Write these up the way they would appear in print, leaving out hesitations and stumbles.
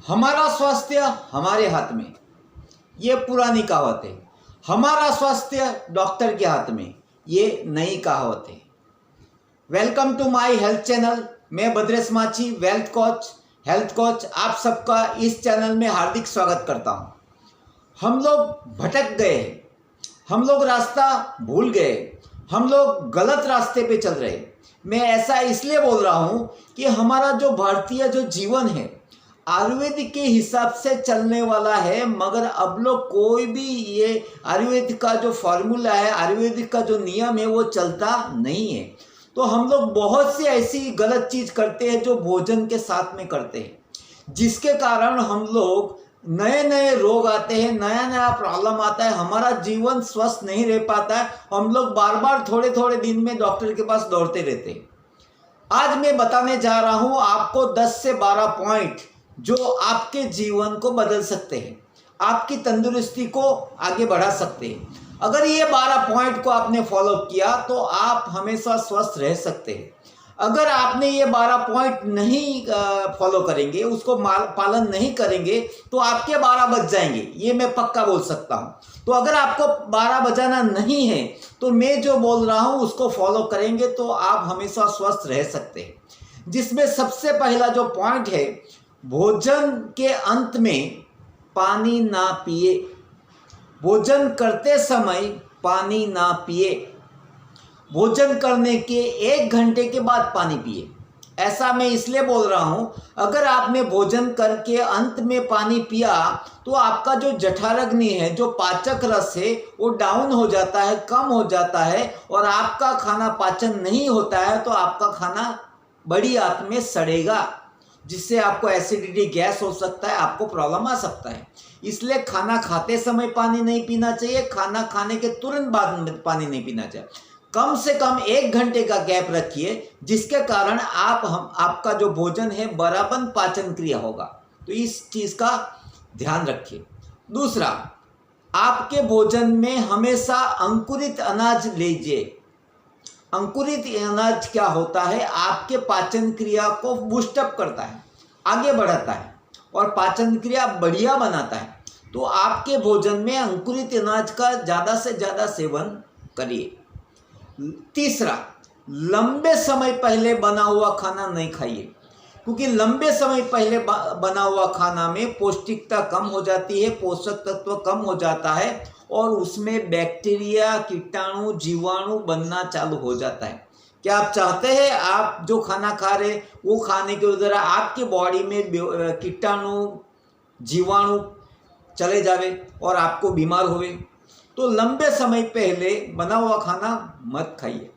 हमारा स्वास्थ्य हमारे हाथ में, ये पुरानी कहावत है। हमारा स्वास्थ्य डॉक्टर के हाथ में, ये नई कहावत है। Welcome to my health channel. मैं भद्रेश माची, हेल्थ कोच आप सबका इस चैनल में हार्दिक स्वागत करता हूं। हम लोग भटक गए, हम लोग रास्ता भूल गए, हम लोग गलत रास्ते पे चल रहे। मैं ऐसा इसलिए बोल रहा हूं कि हमारा जो भारतीय जो जीवन है आयुर्वेद के हिसाब से चलने वाला है, मगर अब लोग कोई भी ये आयुर्वेद का जो फॉर्मूला है, आयुर्वेदिक का जो नियम है वो चलता नहीं है। तो हम लोग बहुत सी ऐसी गलत चीज करते हैं जो भोजन के साथ में करते हैं, जिसके कारण हम लोग नए नए रोग आते हैं, नया नया प्रॉब्लम आता है, हमारा जीवन स्वस्थ नहीं रह पाता है। हम लोग बार बार थोड़े थोड़े दिन में डॉक्टर के पास दौड़ते रहते हैं। आज मैं बताने जा रहा हूं आपको 10 से 12 पॉइंट जो आपके जीवन को बदल सकते हैं, आपकी तंदुरुस्ती को आगे बढ़ा सकते हैं। अगर ये 12 पॉइंट को आपने फॉलो किया तो आप हमेशा स्वस्थ रह सकते हैं। अगर आपने ये 12 पॉइंट नहीं फॉलो करेंगे, उसको पालन नहीं करेंगे, तो आपके 12 बज जाएंगे, ये मैं पक्का बोल सकता हूं। तो अगर आपको 12 बजाना नहीं है तो मैं जो बोल रहा हूं उसको फॉलो करेंगे तो आप हमेशा स्वस्थ रह सकते हैं। जिसमें सबसे पहला जो पॉइंट है, भोजन के अंत में पानी ना पिए। भोजन करते समय पानी ना पिए। भोजन करने के 1 घंटे के बाद पानी पिए। ऐसा मैं इसलिए बोल रहा हूं, अगर आपने भोजन करके अंत में पानी पिया तो आपका जो जठराग्नि है, जो पाचक रस है, वो डाउन हो जाता है, कम हो जाता है, और आपका खाना पाचन नहीं होता है तो आपका खाना बड़ी आंत में सड़ेगा, जिससे आपको एसिडिटी, गैस हो सकता है, आपको प्रॉब्लम आ सकता है। इसलिए खाना खाते समय पानी नहीं पीना चाहिए, खाना खाने के तुरंत बाद में पानी नहीं पीना चाहिए। कम से कम 1 घंटे का गैप रखिए, जिसके कारण आपका जो भोजन है बराबर पाचन क्रिया होगा। तो इस चीज का ध्यान रखिए। दूसरा, आपके भोजन में हमेशा अंकुरित अनाज लीजिए। अंकुरित अनाज क्या होता है, आपके पाचन क्रिया को बूस्टअप करता है, आगे बढ़ाता है और पाचन क्रिया बढ़िया बनाता है। तो आपके भोजन में अंकुरित अनाज का ज़्यादा से ज़्यादा सेवन करिए। तीसरा, लंबे समय पहले बना हुआ खाना नहीं खाइए, क्योंकि लंबे समय पहले बना हुआ खाना में पौष्टिकता कम हो जाती है, पोषक तत्व कम हो जाता है, और उसमें बैक्टीरिया, कीटाणु, जीवाणु बनना चालू हो जाता है। क्या आप चाहते हैं आप जो खाना खा रहे वो खाने के द्वारा आपकी बॉडी में कीटाणु, जीवाणु चले जावे और आपको बीमार होवे? तो लंबे समय पहले बना हुआ खाना मत खाइए।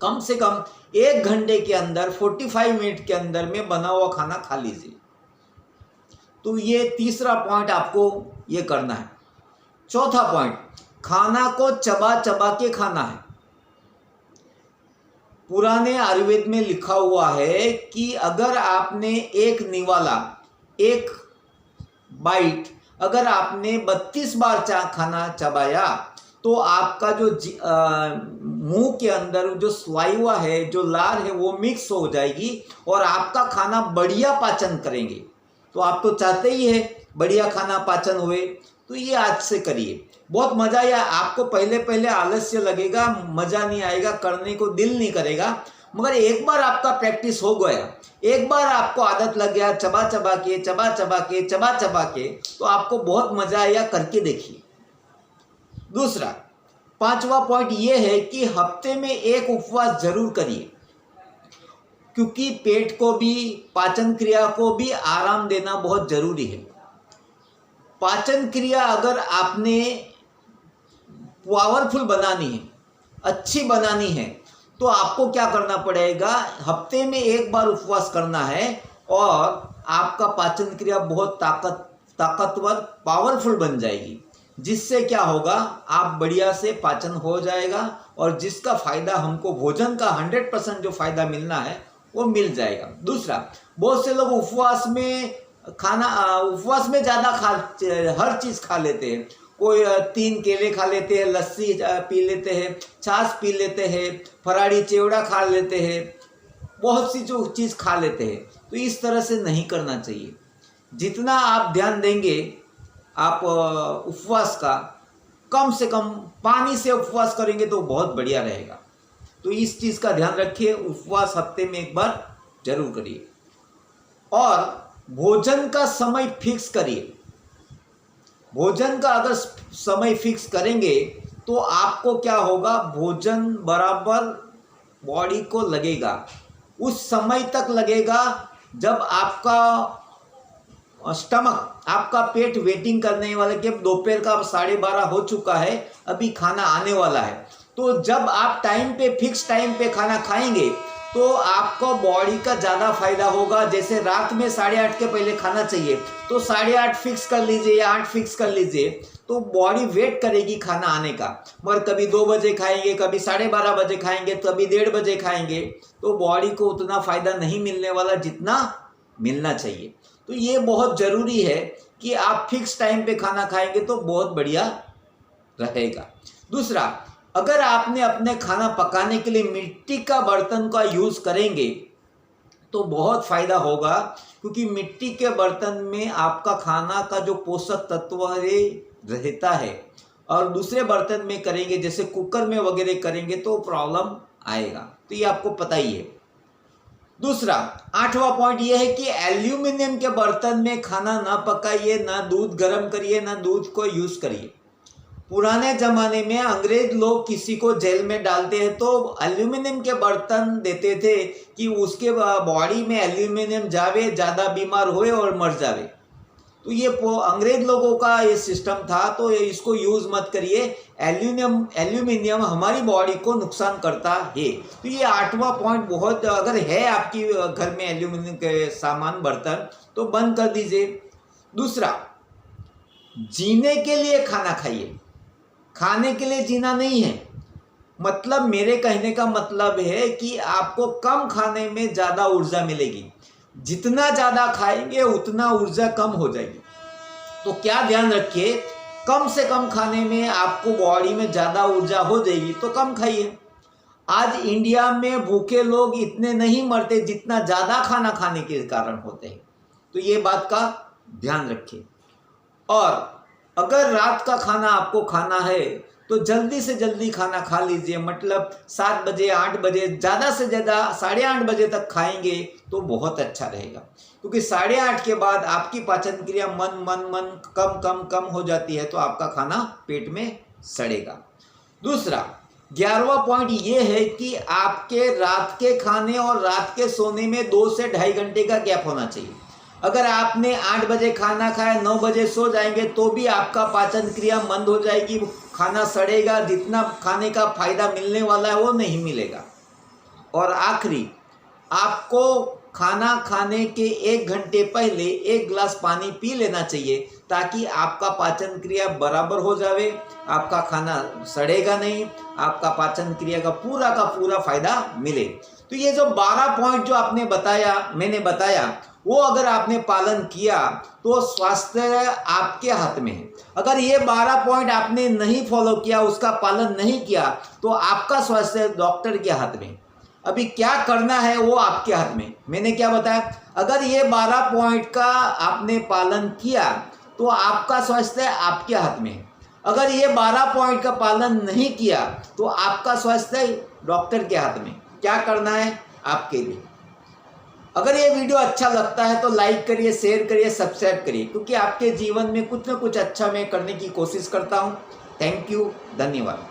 कम से कम 1 घंटे के अंदर, 45 मिनट के अंदर में बना हुआ खाना खा लीजिए। तो ये तीसरा पॉइंट आपको ये करना है। चौथा पॉइंट, खाना को चबा चबा के खाना है। पुराने आयुर्वेद में लिखा हुआ है कि अगर आपने एक निवाला, एक बाइट अगर आपने 32 बार खाना चबाया तो आपका जो मुंह के अंदर जो स्वाइवा है, जो लार है, वो मिक्स हो जाएगी और आपका खाना बढ़िया पाचन करेंगे। तो आप तो चाहते ही है बढ़िया खाना पाचन हुए, तो ये आज से करिए। बहुत मजा आया। आपको पहले पहले आलस्य लगेगा, मजा नहीं आएगा, करने को दिल नहीं करेगा, मगर एक बार आपका प्रैक्टिस हो गया, एक बार आपको आदत लग गया चबा चबा के, तो आपको बहुत मजा आया, करके देखिए। दूसरा, 5वां पॉइंट ये है कि हफ्ते में 1 उपवास जरूर करिए, क्योंकि पेट को भी, पाचन क्रिया को भी आराम देना बहुत जरूरी है। पाचन क्रिया अगर आपने पावरफुल बनानी है, अच्छी बनानी है, तो आपको क्या करना पड़ेगा, हफ्ते में 1 बार उपवास करना है और आपका पाचन क्रिया बहुत ताकतवर, पावरफुल बन जाएगी। जिससे क्या होगा, आप बढ़िया से पाचन हो जाएगा और जिसका फायदा हमको भोजन का 100% जो फायदा मिलना है वो मिल जाएगा। दूसरा, बहुत से लोग उपवास में ज़्यादा हर चीज़ खा लेते हैं। कोई 3 केले खा लेते हैं, लस्सी पी लेते हैं, छाछ पी लेते हैं, फराड़ी चिवड़ा खा लेते हैं, बहुत सी जो चीज़ खा लेते हैं। तो इस तरह से नहीं करना चाहिए। जितना आप ध्यान देंगे आप उपवास का, कम से कम पानी से उपवास करेंगे तो बहुत बढ़िया रहेगा। तो इस चीज़ का ध्यान रखिए, उपवास हफ्ते में एक बार जरूर करिए। और भोजन का समय फिक्स करिए। भोजन का अगर समय फिक्स करेंगे तो आपको क्या होगा, भोजन बराबर बॉडी को लगेगा, उस समय तक लगेगा जब आपका स्टमक, आपका पेट वेटिंग करने वाले के दोपहर का 12:30 हो चुका है, अभी खाना आने वाला है। तो जब आप टाइम पे, फिक्स टाइम पे खाना खाएंगे तो आपको बॉडी का ज़्यादा फायदा होगा। जैसे रात में 8:30 के पहले खाना चाहिए, तो 8:30 फिक्स कर लीजिए या 8 फिक्स कर लीजिए, तो बॉडी वेट करेगी खाना आने का। मगर कभी 2 बजे खाएंगे, कभी 12:30 बजे खाएंगे, कभी 1:30 बजे खाएंगे, तो बॉडी को उतना फ़ायदा नहीं मिलने वाला जितना मिलना चाहिए। तो ये बहुत ज़रूरी है कि आप फिक्स टाइम पे खाना खाएंगे तो बहुत बढ़िया रहेगा। दूसरा, अगर आपने अपने खाना पकाने के लिए मिट्टी का बर्तन का यूज़ करेंगे तो बहुत फ़ायदा होगा, क्योंकि मिट्टी के बर्तन में आपका खाना का जो पोषक तत्व रहता है। और दूसरे बर्तन में करेंगे, जैसे कुकर में वगैरह करेंगे तो प्रॉब्लम आएगा। तो ये आपको पता ही है। दूसरा, 8वां पॉइंट ये है कि एल्यूमिनियम के बर्तन में खाना ना पकाइए, ना दूध गर्म करिए, ना दूध को यूज़ करिए। पुराने ज़माने में अंग्रेज लोग किसी को जेल में डालते हैं तो एल्यूमिनियम के बर्तन देते थे कि उसके बॉडी में एल्यूमिनियम जावे, ज़्यादा बीमार होए और मर जावे। तो ये अंग्रेज लोगों का ये सिस्टम था, तो इसको यूज़ मत करिए। एल्यूमिनियम हमारी बॉडी को नुकसान करता है। तो ये 8वां पॉइंट बहुत, अगर है आपकी घर में एल्यूमिनियम के सामान बर्तन तो बंद कर दीजिए। दूसरा, जीने के लिए खाना खाइए, खाने के लिए जीना नहीं है। मतलब मेरे कहने का मतलब है कि आपको कम खाने में ज़्यादा ऊर्जा मिलेगी। जितना ज़्यादा खाएंगे उतना ऊर्जा कम हो जाएगी। तो क्या ध्यान रखिए, कम से कम खाने में आपको बॉडी में ज़्यादा ऊर्जा हो जाएगी, तो कम खाइए। आज इंडिया में भूखे लोग इतने नहीं मरते जितना ज़्यादा खाना खाने के कारण होते हैं। तो ये बात का ध्यान रखिए। और अगर रात का खाना आपको खाना है तो जल्दी से जल्दी खाना खा लीजिए। मतलब 7 बजे 8 बजे, ज़्यादा से ज़्यादा 8:30 बजे तक खाएंगे तो बहुत अच्छा रहेगा, क्योंकि 8:30 के बाद आपकी पाचन क्रिया मन कम हो जाती है, तो आपका खाना पेट में सड़ेगा। दूसरा, 11वां पॉइंट ये है कि आपके रात के खाने और रात के सोने में 2 से 2.5 घंटे का गैप होना चाहिए। अगर आपने 8 बजे खाना खाया, 9 बजे सो जाएंगे तो भी आपका पाचन क्रिया मंद हो जाएगी, खाना सड़ेगा, जितना खाने का फायदा मिलने वाला है वो नहीं मिलेगा। और आखिरी, आपको खाना खाने के 1 घंटे पहले 1 गिलास पानी पी लेना चाहिए, ताकि आपका पाचन क्रिया बराबर हो जावे, आपका खाना सड़ेगा नहीं, आपका पाचन क्रिया का पूरा फायदा मिले। तो ये जो 12 पॉइंट जो आपने बताया, मैंने बताया, वो अगर आपने पालन किया तो स्वास्थ्य आपके हाथ में है। अगर ये 12 पॉइंट आपने नहीं फॉलो किया, उसका पालन नहीं किया, तो आपका स्वास्थ्य डॉक्टर के हाथ में। अभी क्या करना है वो आपके हाथ में। मैंने क्या बताया, अगर ये 12 पॉइंट का आपने पालन किया तो आपका स्वास्थ्य आपके हाथ में है। अगर ये 12 पॉइंट का पालन नहीं किया तो आपका स्वास्थ्य डॉक्टर के हाथ में। क्या करना है आपके लिए। अगर ये वीडियो अच्छा लगता है तो लाइक करिए, शेयर करिए, सब्सक्राइब करिए, क्योंकि आपके जीवन में कुछ ना कुछ अच्छा मैं करने की कोशिश करता हूँ। थैंक यू, धन्यवाद।